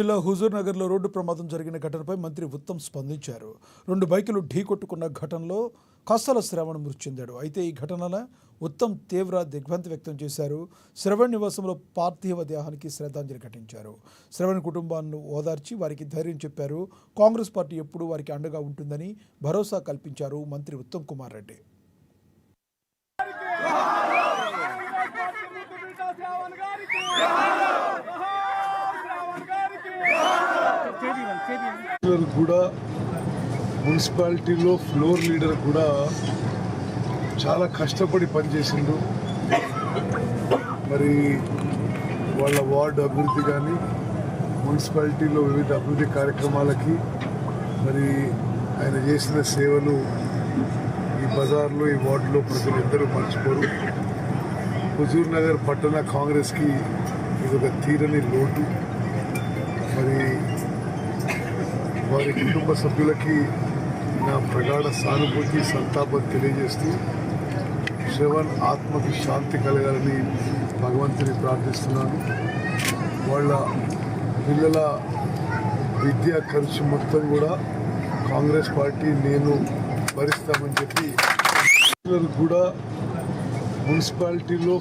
జిల్లా హుజూర్ నగర్లో రోడ్డు ప్రమాదం జరిగిన ఘటనపై మంత్రి ఉత్తమ్ స్పందించారు. 2 బైకులు ఢీకొట్టుకున్న ఘటనలో కాసాల శ్రావణ్ మృతి చెందాడు. అయితే ఈ ఘటనలో ఉత్తమ్ తీవ్ర దిగ్భ్రాంతి వ్యక్తం చేశారు. శ్రవణ్ నివాసంలో పార్థివ దేహానికి శ్రద్ధాంజలి ఘటించారు. శ్రవణ్ కుటుంబాలను ఓదార్చి వారికి ధైర్యం చెప్పారు. కాంగ్రెస్ పార్టీ ఎప్పుడూ వారికి అండగా ఉంటుందని భరోసా కల్పించారు మంత్రి ఉత్తమ్ కుమార్ రెడ్డి. కూడా మున్సిపాలిటీలో ఫ్లోర్ లీడర్ కూడా చాలా కష్టపడి పనిచేసిండు. మరి వాళ్ళ వార్డు అభివృద్ధి కానీ మున్సిపాలిటీలో వివిధ అభివృద్ధి కార్యక్రమాలకి మరి ఆయన చేసిన సేవలు ఈ బజార్లో ఈ వార్డులో ప్రజలందరూ మర్చిపోరు. హుజూర్ నగర్ పట్టణ కాంగ్రెస్కి ఇది ఒక తీరని లోటు. మరి వారి కుటుంబ సభ్యులకి నా ప్రగాఢ సానుభూతి సంతాపం తెలియజేస్తూ శ్రవణ్ ఆత్మకి శాంతి కలగాలని భగవంతుని ప్రార్థిస్తున్నాను. వాళ్ళ పిల్లల విద్యా ఖర్చు మొత్తం కూడా కాంగ్రెస్ పార్టీ నేను భరిస్తామని చెప్పి కూడా మున్సిపాలిటీలో